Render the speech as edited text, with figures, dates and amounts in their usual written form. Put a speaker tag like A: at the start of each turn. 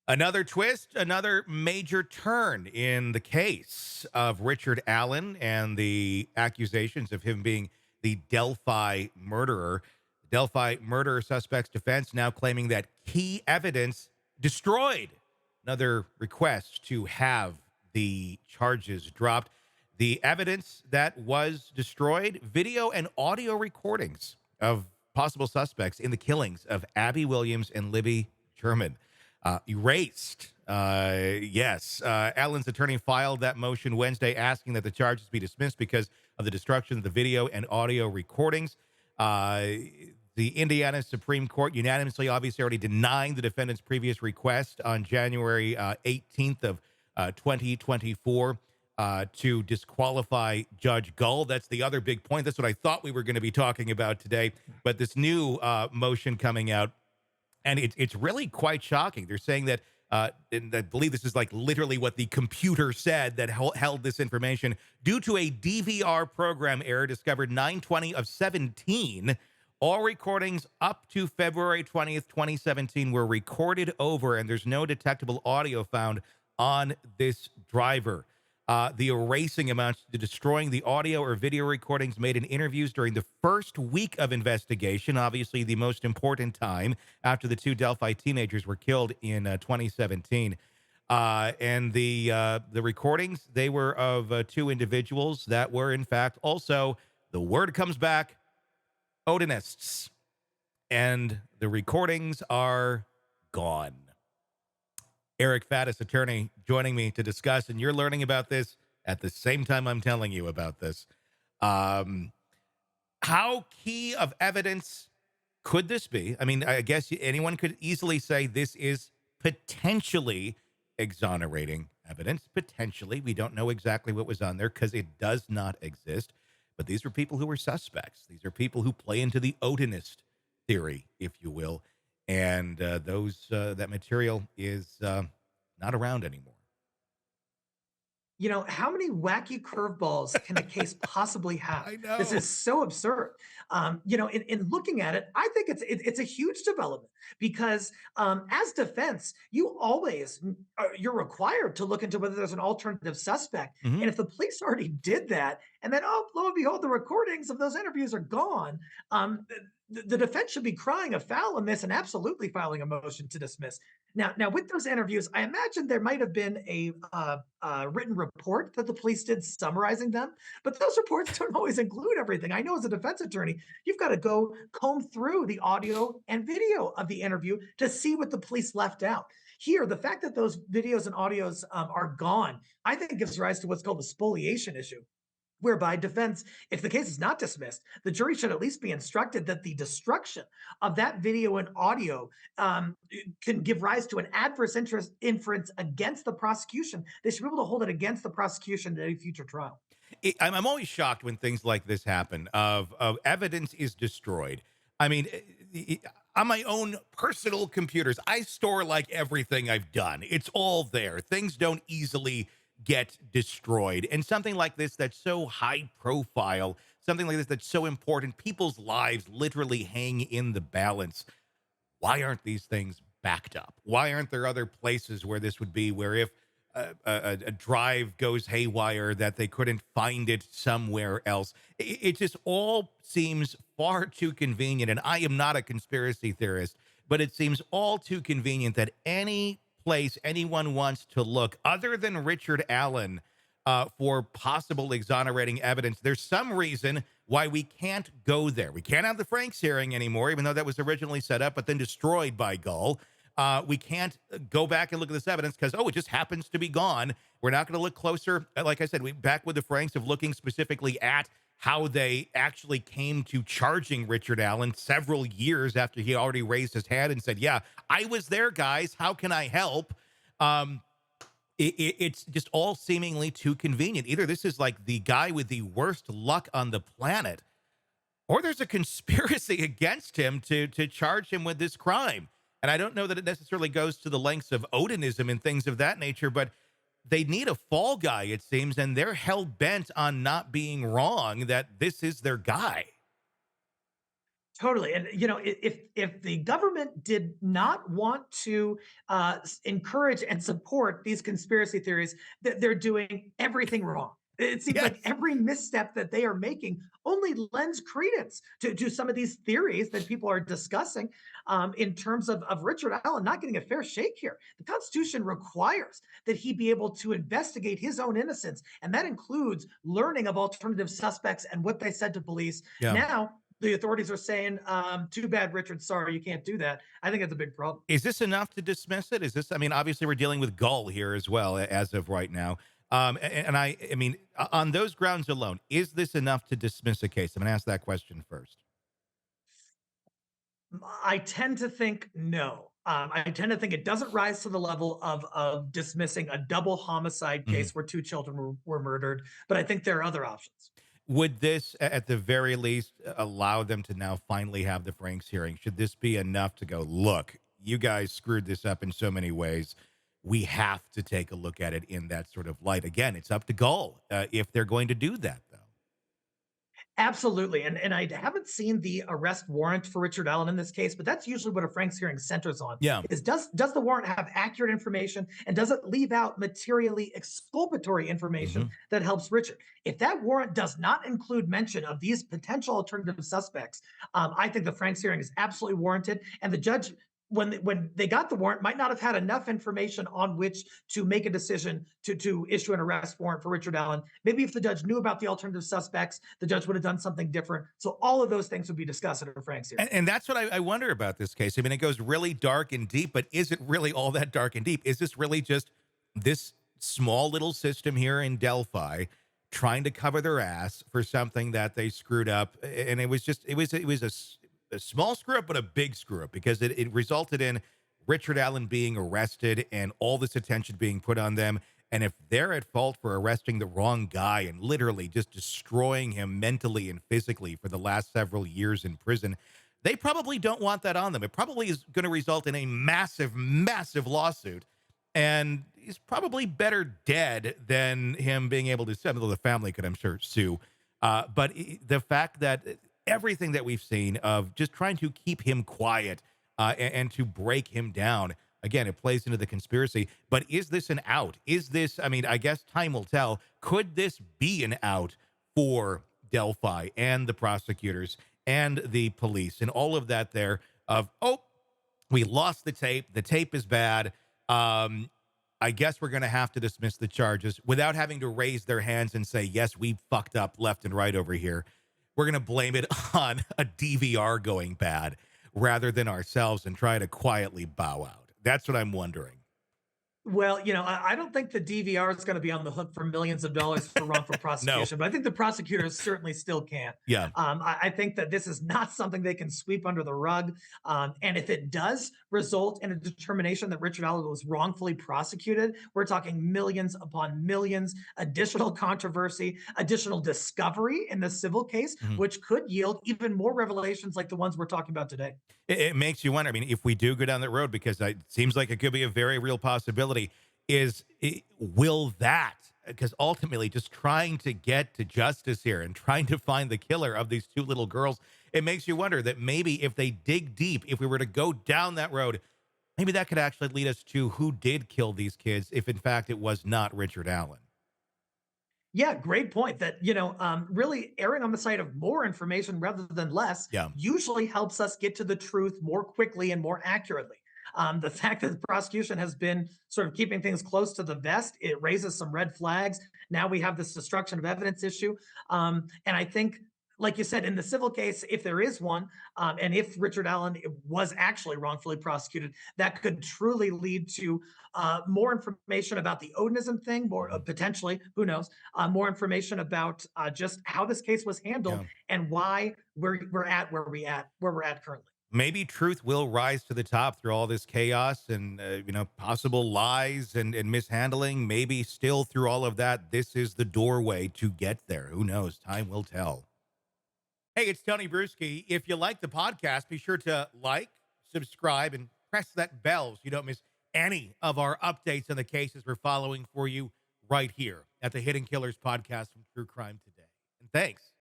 A: Another twist, another major turn in the case of Richard Allen and the accusations of him being the Delphi murderer. The Delphi murderer suspect's defense now claiming that key evidence destroyed. Another request to have the charges dropped. The evidence that was destroyed, video and audio recordings of possible suspects in the killings of Abby Williams and Libby German. Erased. Yes. Allen's attorney filed that motion Wednesday asking that the charges be dismissed because of the destruction of the video and audio recordings. The Indiana Supreme Court unanimously, obviously, already denied the defendant's previous request on January 18th of 2024 to disqualify Judge Gull. That's the other big point. That's what I thought we were going to be talking about today. But this new motion coming out, and it's really quite shocking. They're saying that, and I believe this is like literally what the computer said that held this information. Due to a DVR program error discovered 9/20 of 17, all recordings up to February 20th, 2017 were recorded over, and there's no detectable audio found on this driver. The erasing amounts to destroying the audio or video recordings made in interviews during the first week of investigation, obviously the most important time after the two Delphi teenagers were killed in 2017. And the recordings, they were of two individuals that were, in fact, also, the word comes back, Odinists. And the recordings are gone. Eric Faddis, attorney, joining me to discuss, and you're learning about this at the same time I'm telling you about this. How key of evidence could this be? I mean, I guess anyone could easily say this is potentially exonerating evidence. Potentially. We don't know exactly what was on there because it does not exist. But these are people who were suspects. These are people who play into the Odinist theory, if you will. And that material is not around anymore.
B: How many wacky curveballs can a case possibly have?
A: I know.
B: This is so absurd. In looking at it, I think it's a huge development because as defense, you're required to look into whether there's an alternative suspect.
A: Mhm.
B: And if the police already did that, and then lo and behold, the recordings of those interviews are gone. The defense should be crying a foul in this and absolutely filing a motion to dismiss. Now, with those interviews, I imagine there might have been a written report that the police did summarizing them, but those reports don't always include everything. I know as a defense attorney, you've got to go comb through the audio and video of the interview to see what the police left out. Here, the fact that those videos and audios are gone, I think gives rise to what's called the spoliation issue, whereby defense, if the case is not dismissed, the jury should at least be instructed that the destruction of that video and audio can give rise to an adverse inference against the prosecution. They should be able to hold it against the prosecution in any future trial.
A: I'm always shocked when things like this happen of evidence is destroyed. I mean, on my own personal computers, I store like everything I've done. It's all there. Things don't easily get destroyed. And something like this that's so high profile, something like this that's so important, people's lives literally hang in the balance. Why aren't these things backed up? Why aren't there other places where this would be, where if a drive goes haywire, that they couldn't find it somewhere else? It just all seems far too convenient. And I am not a conspiracy theorist, but it seems all too convenient that any place anyone wants to look other than Richard Allen for possible exonerating evidence, there's some reason why we can't go there. We can't have the Franks hearing anymore, even though that was originally set up but then destroyed by Gull. We can't go back and look at this evidence because, it just happens to be gone. We're not going to look closer. Like I said, we back with the Franks of looking specifically at how they actually came to charging Richard Allen several years after he already raised his hand and said, yeah, I was there, guys. How can I help? It's just all seemingly too convenient. Either this is like the guy with the worst luck on the planet, or there's a conspiracy against him to charge him with this crime. And I don't know that it necessarily goes to the lengths of Odinism and things of that nature, but they need a fall guy, it seems, and they're hell-bent on not being wrong that this is their guy.
B: Totally, and if the government did not want to encourage and support these conspiracy theories, that they're doing everything wrong. It seems like
A: Yes.
B: every misstep that they are making only lends credence to some of these theories that people are discussing in terms of Richard Allen not getting a fair shake here. The Constitution requires that he be able to investigate his own innocence, and that includes learning of alternative suspects and what they said to police.
A: Yeah.
B: Now, the authorities are saying, too bad, Richard. Sorry, you can't do that. I think it's a big problem.
A: Is this enough to dismiss it? Is this, I mean, obviously we're dealing with Gull here as well as of right now. And I mean, on those grounds alone, is this enough to dismiss a case? I'm going to ask that question first.
B: I tend to think no. I tend to think it doesn't rise to the level of dismissing a double homicide
A: Mhm.
B: case where two children were murdered, but I think there are other options.
A: Would this, at the very least, allow them to now finally have the Franks hearing? Should this be enough to go, look, you guys screwed this up in so many ways. We have to take a look at it in that sort of light. Again, it's up to Gull if they're going to do that, though.
B: Absolutely. And I haven't seen the arrest warrant for Richard Allen in this case, but that's usually what a Franks hearing centers on
A: Yeah.
B: is does the warrant have accurate information and does it leave out materially exculpatory information
A: Hmm.
B: that helps Richard? If that warrant does not include mention of these potential alternative suspects, I think the Franks hearing is absolutely warranted. And the judge, when they got the warrant, might not have had enough information on which to make a decision to issue an arrest warrant for Richard Allen. Maybe if the judge knew about the alternative suspects, the judge would have done something different. So all of those things would be discussed at a Frank's hearing.
A: And that's what I wonder about this case. I mean, it goes really dark and deep, but is it really all that dark and deep? Is this really just this small little system here in Delphi trying to cover their ass for something that they screwed up? And it was just, a small screw up, but a big screw up because it resulted in Richard Allen being arrested and all this attention being put on them. And if they're at fault for arresting the wrong guy and literally just destroying him mentally and physically for the last several years in prison, they probably don't want that on them. It probably is going to result in a massive, massive lawsuit. And he's probably better dead than him being able to sue. Although the family could, I'm sure, sue. But the fact that everything that we've seen of just trying to keep him quiet and to break him down. Again, it plays into the conspiracy, but is this an out? Is this, I mean, I guess time will tell. Could this be an out for Delphi and the prosecutors and the police and all of that there of, oh, we lost the tape. The tape is bad. I guess we're going to have to dismiss the charges without having to raise their hands and say, yes, we fucked up left and right over here. We're going to blame it on a DVR going bad rather than ourselves and try to quietly bow out. That's what I'm wondering.
B: Well, I don't think the DVR is going to be on the hook for millions of dollars for wrongful
A: No.
B: prosecution, but I think the prosecutors certainly still can.
A: Yeah.
B: I think that this is not something they can sweep under the rug. And if it does result in a determination that Richard Allen was wrongfully prosecuted, we're talking millions upon millions, additional controversy, additional discovery in the civil case,
A: Mhm.
B: which could yield even more revelations like the ones we're talking about today.
A: It makes you wonder. I mean, if we do go down that road, because it seems like it could be a very real possibility, will that, because ultimately just trying to get to justice here and trying to find the killer of these two little girls, it makes you wonder that maybe if they dig deep, if we were to go down that road, maybe that could actually lead us to who did kill these kids, if in fact it was not Richard Allen.
B: Yeah, great point. That, really erring on the side of more information rather than less
A: Yeah.
B: usually helps us get to the truth more quickly and more accurately. The fact that the prosecution has been sort of keeping things close to the vest, it raises some red flags. Now we have this destruction of evidence issue. And I think, like you said, in the civil case, if there is one, and if Richard Allen was actually wrongfully prosecuted, that could truly lead to more information about the Odinism thing, more
A: Mhm.
B: potentially, who knows, more information about just how this case was handled
A: Yeah.
B: and why we're at where we're at currently.
A: Maybe truth will rise to the top through all this chaos and possible lies and mishandling. Maybe still through all of that, this is the doorway to get there. Who knows? Time will tell. Hey, it's Tony Bruschi. If you like the podcast, be sure to like, subscribe, and press that bell so you don't miss any of our updates on the cases we're following for you right here at the Hidden Killers podcast from True Crime Today. And thanks